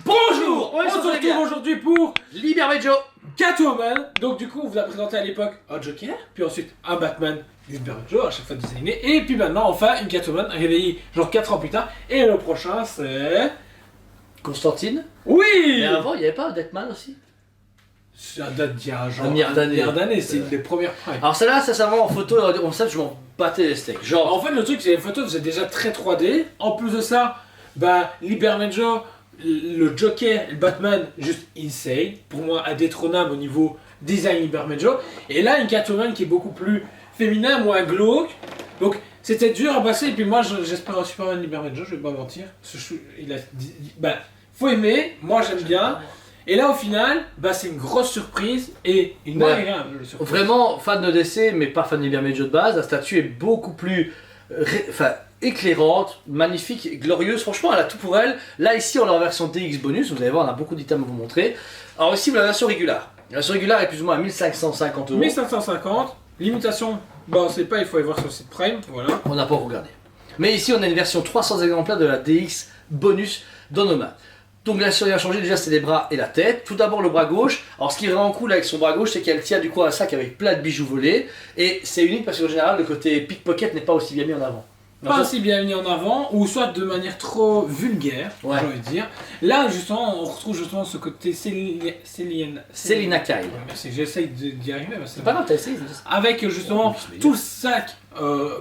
Bonjour. On se retrouve aujourd'hui pour Libermejo Joe. Catwoman. Donc du coup on vous a présenté à l'époque un Joker, puis ensuite un Batman Libermejo à chaque fois designé, et puis maintenant enfin une Catwoman réveillée genre 4 ans plus tard, et le prochain c'est... Constantine. Oui. Mais avant il n'y avait pas Deathman aussi. Ça date d'il y a genre un milliard d'années. C'est une des premières primes. Alors celle-là, ça vraiment en photo, on sait que je m'en battais les steaks. Genre... En fait le truc c'est que les photos faisaient déjà très 3D, en plus de ça, bah Libermejo, le Joker, le Batman, juste insane, pour moi indétrônable au niveau design Libermejo, et là une Catwoman qui est beaucoup plus féminin, moins glauque, donc c'était dur à passer, et puis moi j'espère un Superman Libermejo, je vais pas mentir, il a dit, bah faut aimer, moi j'aime bien, et là au final, bah c'est une grosse surprise, et une agréable surprise. Vraiment fan de DC, mais pas fan de Libermejo de base, la statue est beaucoup plus... éclairante, magnifique, glorieuse, franchement elle a tout pour elle. Là ici on a la version DX bonus, vous allez voir on a beaucoup d'items à vous montrer. Alors ici vous avez la version régulière. La version régulière est plus ou moins à 1550 €. 1550, limitation, bon on sait pas, il faut aller voir sur le site Prime, voilà. On n'a pas regardé. Mais ici on a une version 300 exemplaires de la DX bonus dans nos mains. Donc la chose qui a changé déjà c'est les bras et la tête. Tout d'abord le bras gauche. Alors ce qui est vraiment cool avec son bras gauche c'est qu'elle tient du coup un sac avec plein de bijoux volés. Et c'est unique parce qu'en général le côté pickpocket n'est pas aussi bien mis en avant. Pas si bien mis en avant, ou soit de manière trop vulgaire, j'ai envie de dire. Là, justement, on retrouve justement ce côté Selina Kyle. Merci, j'essaye d'y arriver. C'est pas grave, t'as essayé. Avec justement tout le sac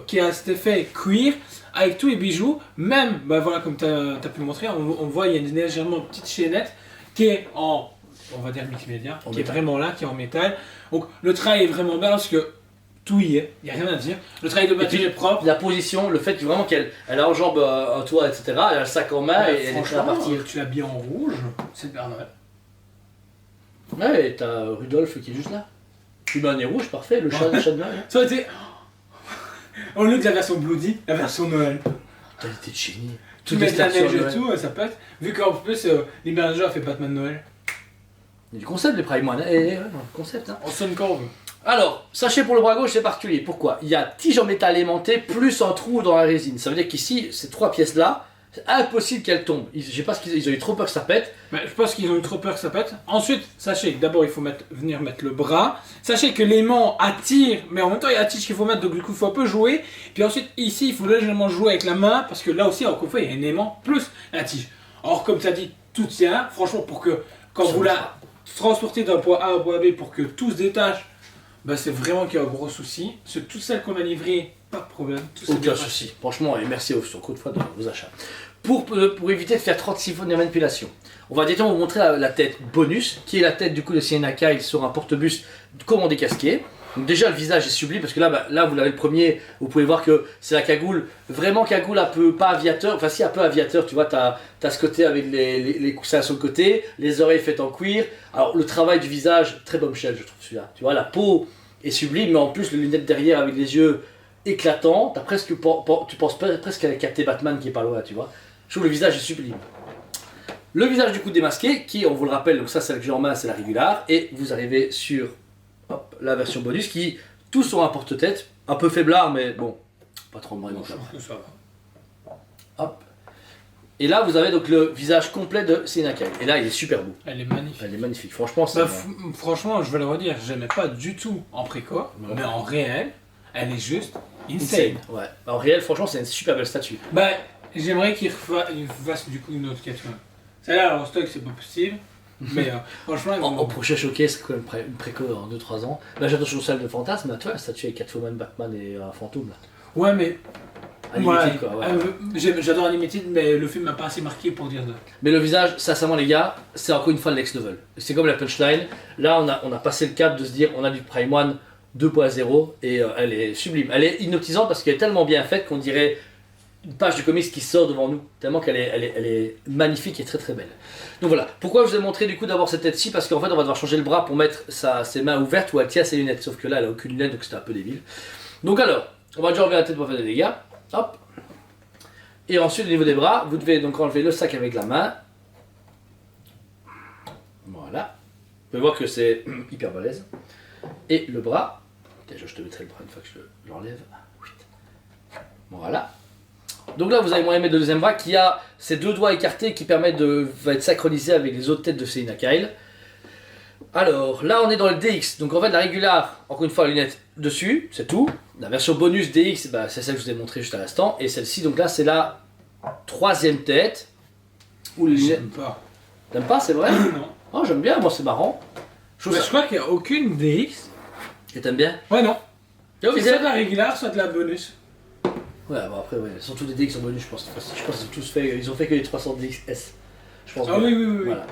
qui a cet effet cuir, avec tous les bijoux, même, bah voilà, comme tu as pu montrer, on voit il y a une légèrement petite chaînette qui est en, on va dire multimédia, qui est vraiment là, qui est en métal. Donc le travail est vraiment bien parce que tout y est, il n'y a rien à dire. Le travail de batterie est propre. La position, le fait vraiment qu'elle enjambe un toit, etc. Elle a le sac en main et elle est prête à partir. Tu l'as bien en rouge, c'est le Père Noël. Ouais, et t'as Rudolph qui est juste là. Humain et rouge, parfait, le chat de Noël. Ça aurait été. Au lieu de la version Bloody, la version Noël. T'as été de génie. Tu mets de la neige et tout, ça peut être. Vu qu'en plus, Libermejo a fait Batman Noël. Il y a du concept, les Prime One. Ouais, concept, hein. On sonne quand on veut. Alors, sachez pour le bras gauche c'est particulier. Pourquoi? Il y a tige en métal aimanté plus un trou dans la résine. Ça veut dire qu'ici, ces trois pièces là, c'est impossible qu'elles tombent. Je sais pas ce qu'ils ont eu trop peur que ça pète. Mais je pense qu'ils ont eu trop peur que ça pète. Ensuite, sachez que d'abord il faut venir mettre le bras. Sachez que l'aimant attire, mais en même temps il y a la tige qu'il faut mettre, donc du coup il faut un peu jouer. Puis ensuite ici il faut légèrement jouer avec la main parce que là aussi encore une fois il y a un aimant plus la tige. Or comme tu as dit, tout tient. Franchement pour que quand vous la transportez d'un point A à un point B pour que tout se détache. Bah c'est vraiment qu'il y a un gros souci. C'est toutes celles qu'on a livrées, pas de problème. Aucun souci. Franchement, et merci encore une fois de vos achats. Pour éviter de faire 36 fois de manipulation, on va directement vous montrer la tête bonus, qui est la tête du coup de Selina Kyle sur un porte-bus commandé casqué. Donc déjà le visage est sublime parce que là vous l'avez le premier, vous pouvez voir que c'est la cagoule, vraiment cagoule un peu, pas aviateur, enfin si un peu aviateur, tu vois, t'as ce côté avec les coussins sur le côté, les oreilles faites en cuir. Alors le travail du visage, très bombshell je trouve celui-là, tu vois, la peau est sublime, mais en plus les lunettes derrière avec les yeux éclatants, tu penses presque à capter Batman qui est pas loin, tu vois. Je trouve le visage est sublime. Le visage du coup démasqué, qui on vous le rappelle, donc ça c'est la que j'ai en main, c'est la régulière, et vous arrivez sur la version bonus qui tous sont un porte-tête, un peu faiblard mais bon, pas trop vraiment. Hop. Et là vous avez donc le visage complet de Selina Kyle. Et là il est super beau. Elle est magnifique. Elle est magnifique, franchement. Franchement, je vais le redire, je n'aimais pas du tout en préco, mais en réel, elle est juste insane. Ouais. En réel, franchement, c'est une super belle statue. Bah, j'aimerais qu'il fasse du coup une autre Catwoman. Celle-là, en stock, c'est pas possible. Mais franchement, en prochain showcase, c'est quand même une préco en 2-3 ans. Là, j'attends sur salle de fantasme, mais toi, la statue avec Catwoman, Batman et un fantôme. Là. Ouais, mais. Unlimited, quoi, ouais. J'adore Unlimited, mais le film m'a pas assez marqué pour dire ça. Mais le visage, sincèrement, les gars, c'est encore une fois le next level. C'est comme la punchline. Là, on a passé le cap de se dire on a du Prime One 2.0 et elle est sublime. Elle est hypnotisante parce qu'elle est tellement bien faite qu'on dirait une page de comics qui sort devant nous, tellement qu'elle est magnifique et très très belle. Donc voilà, pourquoi je vous ai montré du coup d'abord cette tête-ci, parce qu'en fait on va devoir changer le bras pour mettre ses mains ouvertes où elle tient ses lunettes, sauf que là elle a aucune lunette donc c'était un peu débile. Donc alors, on va déjà enlever la tête pour faire des dégâts, hop. Et ensuite au niveau des bras, vous devez donc enlever le sac avec la main. Voilà, vous pouvez voir que c'est hyper balèze. Et le bras, déjà je te mettrai le bras une fois que je l'enlève. Voilà. Donc là, vous avez moyen de mettre le deuxième bras qui a ses deux doigts écartés qui permettent va être synchronisé avec les autres têtes de Selina Kyle. Alors, là, on est dans le DX. Donc en fait, la régular, encore une fois, la lunette dessus, c'est tout. La version bonus DX, bah, c'est celle que je vous ai montrée juste à l'instant. Et celle-ci, donc là, c'est la troisième tête. Où les J'aime pas. T'aimes pas, c'est vrai? Non. Oh, j'aime bien, moi, c'est marrant. Je crois qu'il n'y a aucune DX. Et t'aimes bien? Ouais, non. Oh, C'est soit de la régular, soit de la bonus. Ouais, bon après, ouais, surtout des DX en bonus, je pense. Je pense qu'ils ont tous fait, ils ont fait que les 300 DXS. Je pense Ah bien. oui. Voilà.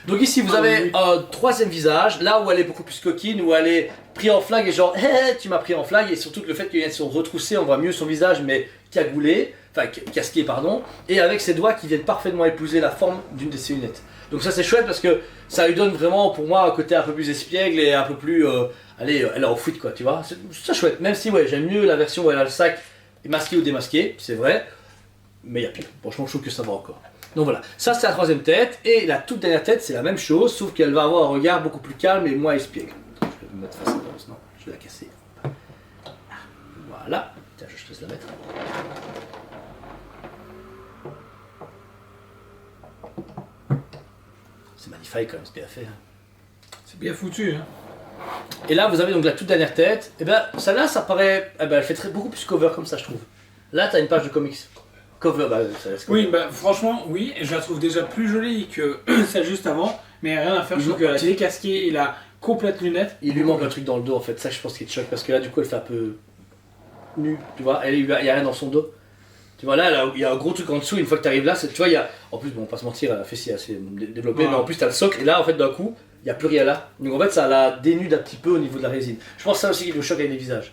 Donc ici, vous avez un troisième visage, là où elle est beaucoup plus coquine, où elle est prise en flag et genre, hé, tu m'as pris en flag, et surtout que le fait qu'elles sont retroussées, on voit mieux son visage, mais cagoulé, enfin casqué, pardon, et avec ses doigts qui viennent parfaitement épouser la forme d'une de ses lunettes. Donc ça c'est chouette parce que ça lui donne vraiment, pour moi, un côté un peu plus espiègle et un peu plus, allez, elle est en foot quoi, tu vois. C'est ça chouette, même si ouais, j'aime mieux la version où elle a le sac masqué ou démasqué, c'est vrai, mais il y a pire. Franchement, je trouve que ça va encore. Donc voilà, ça c'est la troisième tête, et la toute dernière tête c'est la même chose, sauf qu'elle va avoir un regard beaucoup plus calme et moins espiègle. Je vais me mettre face à la non, je vais la casser. Voilà, tiens, je te laisse la mettre. C'est magnifique quand même, c'est bien fait. C'est bien foutu. Hein. Et là vous avez donc la toute dernière tête, et ben celle-là ça paraît, elle fait beaucoup plus cover comme ça je trouve. Là t'as une page de comics. Cover, bah ça laisse cover. Oui, bah franchement, oui, et je la trouve déjà plus jolie que celle juste avant, mais rien à faire, je trouve que la décasquée et la complète lunette. Il lui manque un truc dans le dos en fait, ça je pense qu'il te choque parce que là du coup elle fait un peu nue, tu vois, il y a rien dans son dos. Tu vois là, il y a un gros truc en dessous, une fois que tu arrives là, tu vois, il y a, en plus bon, on va pas se mentir, la fessier est assez développée, mais en plus tu as le socle et là en fait d'un coup, il n'y a plus rien là. Donc en fait ça la dénude un petit peu au niveau de la résine. Je pense que ça aussi qui nous choque avec les visages.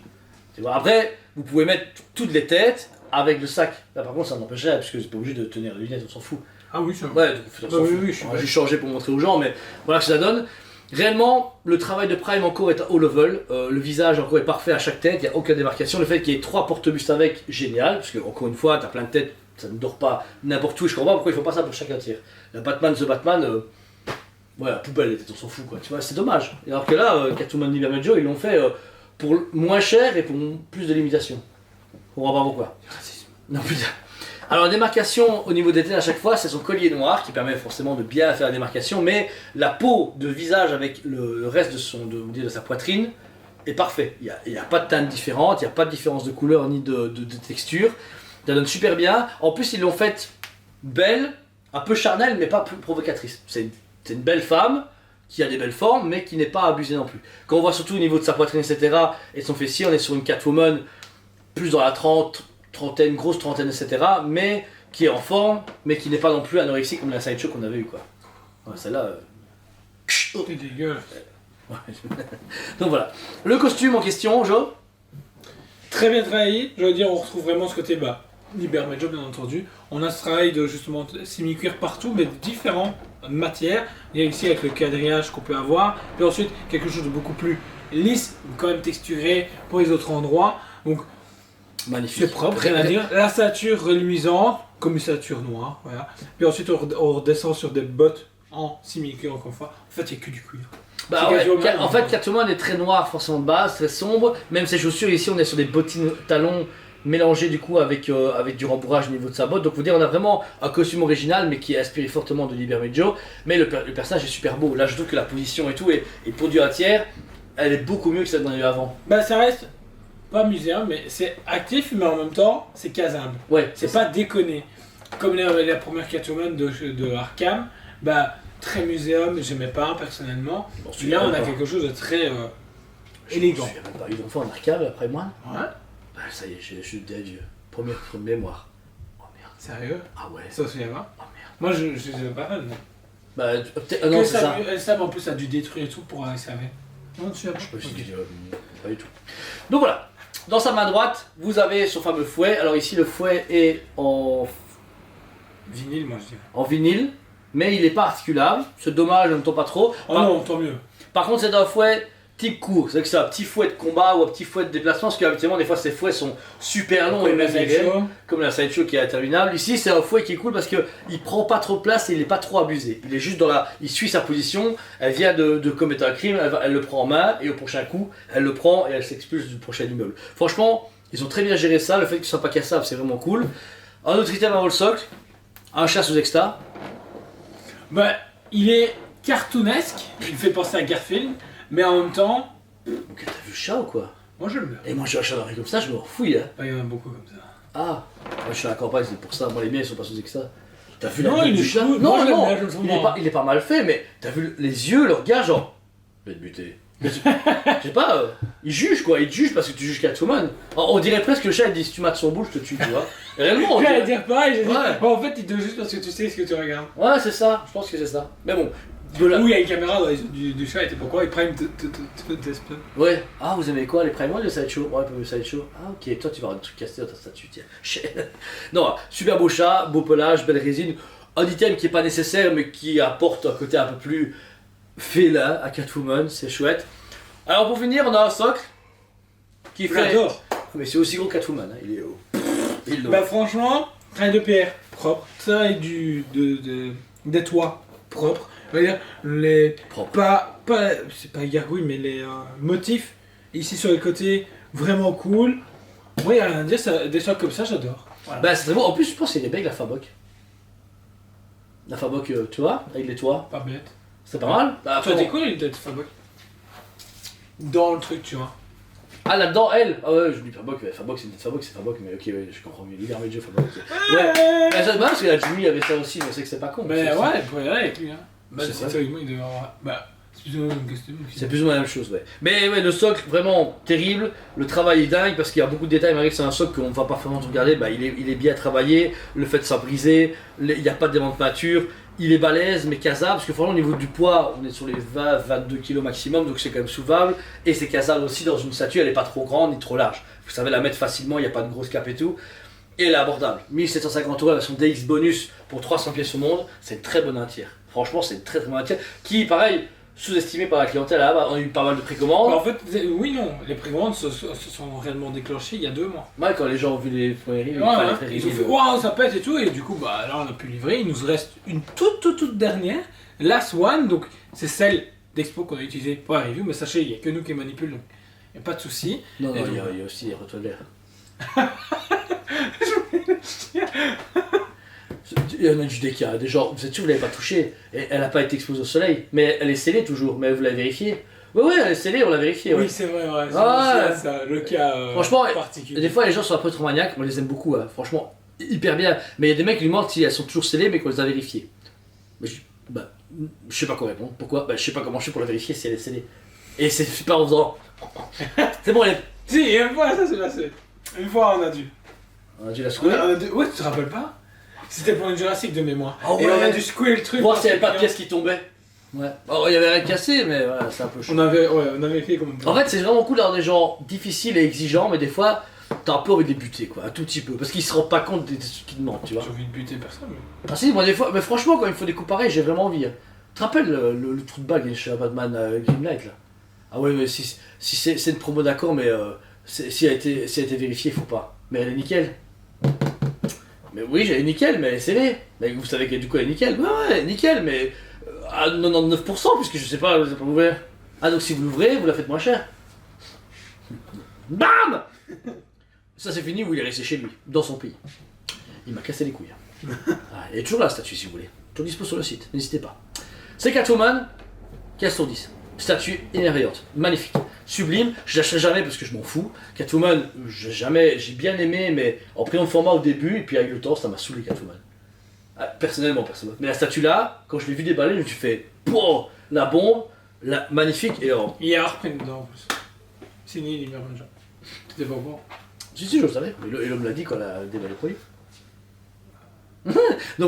Tu vois, après, vous pouvez mettre toutes les têtes avec le sac. Là par contre ça n'empêche rien parce que c'est pas obligé de tenir les lunettes, on s'en fout. Ah oui, ça Ouais, donc on s'en fout. oui, je suis On va juste changer pour montrer aux gens, mais voilà ce que ça donne. Réellement, le travail de Prime encore est à haut level, le visage encore est parfait à chaque tête, il n'y a aucune démarcation. Le fait qu'il y ait 3 porte-bustes avec, génial, parce que encore une fois, tu as plein de têtes, ça ne dort pas n'importe où, et je comprends pas pourquoi il ne faut pas ça pour chacun tiers. La Batman, The Batman, ouais, la poubelle, les têtes, on s'en fout quoi, tu vois, c'est dommage. Alors que là, Catwoman Liberman Joe, ils l'ont fait pour moins cher et pour plus de limitation. On comprend pas pourquoi. Non putain. Alors la démarcation au niveau des têtes à chaque fois, c'est son collier noir qui permet forcément de bien faire la démarcation, mais la peau de visage avec le reste de sa poitrine est parfait. Il n'y a pas de teinte différente, il n'y a pas de différence de couleur ni de texture. Ça donne super bien. En plus ils l'ont faite belle, un peu charnelle mais pas plus provocatrice. C'est une belle femme qui a des belles formes mais qui n'est pas abusée non plus. Quand on voit surtout au niveau de sa poitrine etc. et de son fessier, on est sur une Catwoman plus dans la grosse trentaine, etc. Mais qui est en forme, mais qui n'est pas non plus anorexique comme la sideshow qu'on avait eu quoi. Ouais, celle-là. C'est dégueulasse. Ouais. Donc voilà. Le costume en question, Joe. Très bien travaillé, je veux dire, on retrouve vraiment ce côté bas. Liberman Joe, bien entendu. On a ce travail de justement simili-cuir partout, mais de différentes matières. Il y a ici avec le quadrillage qu'on peut avoir, puis ensuite quelque chose de beaucoup plus lisse, quand même texturé pour les autres endroits. Donc Magnifique. c'est propre, rien à dire. La ceinture reluisante, comme une ceinture noire, voilà. Puis ensuite on redescend sur des bottes en simili-cuir encore une fois. En fait, il n'y a que du cuir. Bah ouais, en fait, Catwoman est très noire forcément de base, très sombre. Même ses chaussures, ici on est sur des bottines talons mélangés du coup avec du rembourrage au niveau de sa botte. Donc vous dire on a vraiment un costume original mais qui est inspiré fortement de Liberman Joe. Mais le personnage est super beau. Là je trouve que la position et tout est pour du un tiers, elle est beaucoup mieux que celle qu'on a eu avant. Bah ça reste pas muséum, mais c'est actif, mais en même temps c'est casable. Ouais, C'est pas déconné. Comme la première Catwoman de Arkham, bah très muséum, j'aimais pas personnellement. Bon, Là on a quelque chose de très élégant. Je suis même pas eu d'enfant en arcade après moi. Ouais. Bah, ça y est, je suis déjà vieux. Première mémoire. Oh merde. Sérieux? Ah ouais. Ça se vient pas? Oh merde. Moi je les pas fan. Bah non, c'est ça. Sam en plus a dû détruire et tout pour SAV. Non, tu sais pas. Je peux pas du tout. Donc voilà. Dans sa main droite, vous avez son fameux fouet. Alors ici, le fouet est en Vinyle, moi je dirais. vinyle, mais il n'est pas articulable. C'est dommage, on ne tombe pas trop. Oh non, tant mieux. Par contre, c'est un fouet type court. C'est-à-dire que c'est un petit fouet de combat ou un petit fouet de déplacement, parce qu'habituellement, des fois, ces fouets sont super longs et même comme la sideshow qui est interminable. Ici, c'est un fouet qui est cool parce qu'il prend pas trop de place et il n'est pas trop abusé. Il est juste il suit sa position. Elle vient de commettre un crime, elle le prend en main et au prochain coup, elle le prend et elle s'expulse du prochain immeuble. Franchement, ils ont très bien géré ça. Le fait que ce soit pas cassable, c'est vraiment cool. Un autre item avant le socle, un chat sous exta. Bah, il est cartoonesque, il fait penser à Garfield, mais en même temps, Ok, t'as vu le chat ou quoi? moi je le veux. Et moi j'ai un chat dans la rue comme ça, je me refouille. Hein. Bah, il y en a beaucoup comme ça. Ah, moi je suis à la campagne, c'est pour ça. Moi les miens ils sont pas sous exta. T'as vu Non, la gueule il du est chat? cool. Non, Moi, je l'aime non, bien, je le trouve il est, marrant. il est pas mal fait, mais t'as vu les yeux, le regard, genre. Je vais te buter. Je sais pas, il juge quoi, il te juge parce que tu juges Catwoman. On dirait presque que le chat il dit si tu mates son boule, je te tue, tu vois. Réellement, on J'allais dirait. dire pareil, j'ai dit, Ouais. bah, en fait, il te juste parce que tu sais ce que tu regardes. Ouais, c'est ça, je pense que c'est ça. Mais bon, de là. Oui, il y a une caméra dans les yeux du chat, et pourquoi il prime test. Ouais. Ah, vous aimez quoi, les Prime One, le Sideshow? Ouais, le Sideshow. Ah, ok, toi tu vas avoir des trucs cassés dans ta statue, tiens. Non, super beau chat, beau pelage, belle résine. Un item qui est pas nécessaire, mais qui apporte un côté un peu plus félin à Catwoman, c'est chouette. Alors pour finir, on a un socle qui fait. J'adore. Mais c'est aussi gros que Catwoman, hein. Il est haut. Il est lourd. Bah, franchement, travail de pierre propre, travail des toits propres. On va dire, les. Propre. Pas c'est pas les gargouilles, mais les motifs ici sur les côtés, vraiment cool. Moi, il y a rien à dire, des chocs comme ça, j'adore. Voilà. Bah c'est très beau. En plus, je pense qu'il est bien avec la Faboc. La Faboc, tu vois, avec les toits. Pas bête. C'est pas mal. Bah, Tu as après, des cool, une tête Faboc. Dans le truc, tu vois. Ah là-dedans, elle. Ah ouais, je dis Faboc, ouais, Faboc c'est une tête Faboc, c'est Faboc, mais ok, ouais, je comprends mieux. L'hiver Medjo, Faboc. Ok. Ouais. Bah, ça, parce que la Jimmy avait ça aussi, mais c'est que c'est pas con. Mais C'est- ouais, il pourrait y aller avec lui. Hein. Bah, C'est c'est ça. théoriquement, il devait avoir. Bah, c'est plus ou moins le même costume. C'est plus ou moins la même chose, ouais. Mais ouais, le socle, vraiment terrible. Le travail est dingue parce qu'il y a beaucoup de détails. Malgré que c'est un socle qu'on va pas vraiment tout regarder, bah, il est bien travaillé. Le fait de s'en briser, il n'y a pas de démon de peinture. Il est balèze, mais casable. Parce que franchement, au niveau du poids, on est sur les 20-22 kg maximum, donc c'est quand même souvable. Et c'est casable aussi dans une statue, elle est pas trop grande ni trop large. Vous savez la mettre facilement, il n'y a pas de grosse cape et tout. Et elle est abordable. 1750 € la version DX bonus pour 300 pièces au monde, c'est une très bonne tiers. Franchement, c'est une très très bonne tiers. Qui, pareil, sous-estimé par la clientèle là-bas, on a eu pas mal de précommandes. Bah, en fait, oui, non. Les précommandes se sont réellement déclenchées il y a 2 mois. Ouais, quand les gens ont vu les premiers reviews, Ouais, enfin, ouais. les premiers Ils ont fait reviews, waouh, ça pète et tout. Et du coup, bah là, on a pu livrer. Il nous reste une toute dernière. Last one. Donc, c'est celle d'Expo qu'on a utilisée pour la review. Mais sachez, il n'y a que nous qui manipulons. Donc, il n'y a pas de souci. Non, Et non, donc, il y a aussi les retours d'air. Il y en a du DK, des gens, vous êtes sûr que vous l'avez pas touché, elle n'a pas été exposée au soleil, mais elle est scellée toujours, mais vous l'avez vérifié. Ouais, elle est scellée, on l'a vérifié. Ouais. Oui, c'est vrai, ouais. Ah, C'est ça, le cas Franchement, particulier. Des fois, les gens sont un peu trop maniaques, on les aime beaucoup, hein. Franchement, hyper bien. Mais il y a des mecs qui lui demandent si elles sont toujours scellées, mais qu'on les a vérifiées. Mais je sais pas quoi répondre. Pourquoi? Bah, je sais pas comment je fais pour la vérifier si elle est scellée. Et c'est super en faisant. C'est bon, elle est. Si, une fois, ça s'est passé. Une fois, on a dû. On a dû la secouer. Ouais, tu te rappelles pas? C'était pour une Jurassic de mémoire. Oh, Et ouais. on a dû secouer le truc. Voir parce s'il n'y avait que pas de pièces qui tombaient. Ouais. Oh, il y avait rien de cassé, mais voilà, c'est un peu chaud. on avait fait comme En fait, c'est vraiment cool d'avoir des gens difficiles et exigeants, mais des fois, t'as un peu envie de les buter, quoi, un tout petit peu. Parce qu'ils se rendent pas compte des trucs qu'ils demandent, tu vois. J'ai envie de buter personne. Mais... Ah si, moi des fois, mais franchement, quand il me faut des coups pareils, j'ai vraiment envie. Hein. Tu te rappelles le trou de balle chez Batman Grimlight là? Ah ouais, mais si c'est une promo d'accord, mais si elle a été vérifiée, faut pas. Mais elle est nickel. Mais oui, j'ai nickel, mais elle est scellée. Mais vous savez que du coup elle est nickel. Ouais, nickel, mais à 99%, puisque je sais pas, vous avez pas ouvert. Ah donc si vous l'ouvrez, vous la faites moins cher. BAM! Ça c'est fini, où il est resté chez lui, dans son pays. Il m'a cassé les couilles. Ah, il est toujours là, la statue, si vous voulez. Toujours dispo sur le site, n'hésitez pas. C'est Catwoman, 15 sur 10. Statue émerveillante, magnifique, sublime. Je l'achèterai jamais parce que je m'en fous. Catwoman, j'ai bien aimé, mais en prenant le format au début, et puis avec le temps, ça m'a saoulé Catwoman. Ah, personnellement. Mais la statue là, quand je l'ai vu déballer, je me suis fait, pouah, la bombe, magnifique, et Il y a Harpin dedans en plus. Signé l'hiver déjà. T'étais pas au courant. Si, je le savais. Et l'homme l'a dit quand elle a déballé le produit. Donc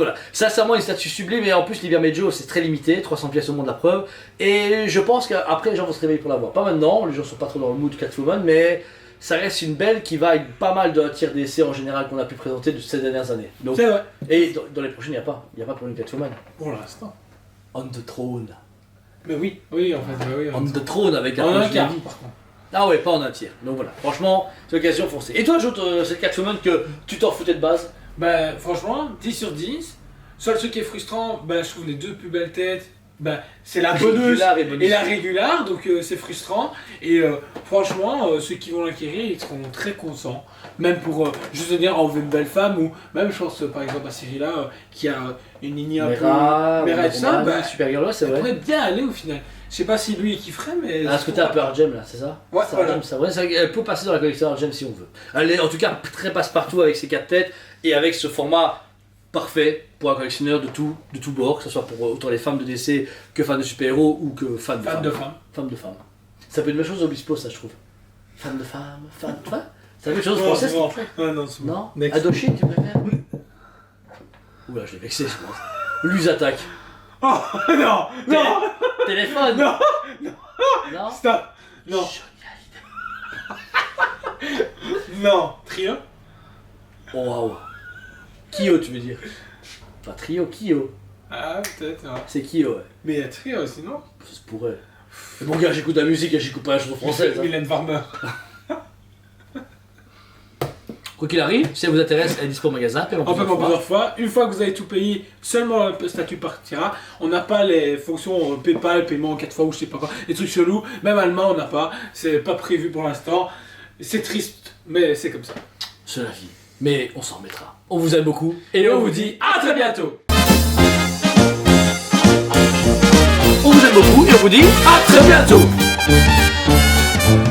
voilà, sincèrement une statue sublime, et en plus l'hiver Medjo c'est très limité, 300 pièces au monde la preuve, et je pense qu'après les gens vont se réveiller pour la voir. Pas maintenant, les gens sont pas trop dans le mood Catwoman, mais ça reste une belle qui va avec pas mal de tiers d'essai en général qu'on a pu présenter de ces dernières années. Donc, C'est vrai. et dans les prochaines il n'y a pas pour une Catwoman. Pour l'instant. On the Throne. Mais oui, en fait, bah oui. On the Throne avec la En un poche quart, Navy. par contre. Ah ouais, pas en un tiers. Donc voilà, franchement, c'est l'occasion foncée. Et toi, Jout, cette Catwoman que tu t'en foutais de base? Bah franchement, 10 sur 10. Seul truc qui est frustrant, bah je trouve les deux plus belles têtes bah, c'est la bonneuse Régular et bonus. et la régular, donc c'est frustrant. Et franchement, ceux qui vont l'acquérir, ils seront très contents. Même pour, juste dire, on veut une belle femme, ou même, je pense, par exemple, à Cyrilla, qui a une lignée un Mera, peu... Mera et tout ça, bah, Super Girl, c'est elle vrai. pourrait bien aller au final. Je sais pas si lui il kifferait, mais... Ah, ce côté un peu Argem là, c'est ça? Ouais, C'est voilà. Argem, c'est vrai. Elle peut passer dans la collection Argem si on veut. Elle est en tout cas très passe-partout avec ses 4 têtes et avec ce format parfait pour un collectionneur de tout bord, que ce soit pour autant les femmes de DC que fans de super-héros ou que fans de Fan femmes. de femme. Femmes de femmes. Ça peut être une même chose au Bispo, ça je trouve. Femme de femme, femme de femme. C'est la même chose Non, française c'est bon. qu'on fait. Ouais, non, c'est bon. Non Next. Adochine, tu préfères? Oula, je l'ai vexé, je pense. Luz attaque. Oh, non, non, Téléphone. non, Non. stop. Non, non. Trio. Oh waouh. Kyo, tu veux dire? Pas trio, Kyo. Ah, peut-être, ouais. C'est Kyo, ouais. Mais il y a trio aussi, non? Ça se pourrait. Mais bon, gars, j'écoute la musique et j'écoute pas la chanson française. Hein. Mylène Farmer. Quoi qu'il arrive, si ça vous intéresse, elle est dispo au magasin. En paiement plusieurs fois. Une fois que vous avez tout payé, seulement le statut partira. On n'a pas les fonctions PayPal, paiement en 4 fois ou je sais pas quoi. Les trucs chelous. Même allemand, on n'a pas. C'est pas prévu pour l'instant. C'est triste, mais c'est comme ça. C'est la vie. Mais on s'en remettra. On vous aime beaucoup et on vous dit à très bientôt. on vous aime beaucoup et on vous dit à très bientôt.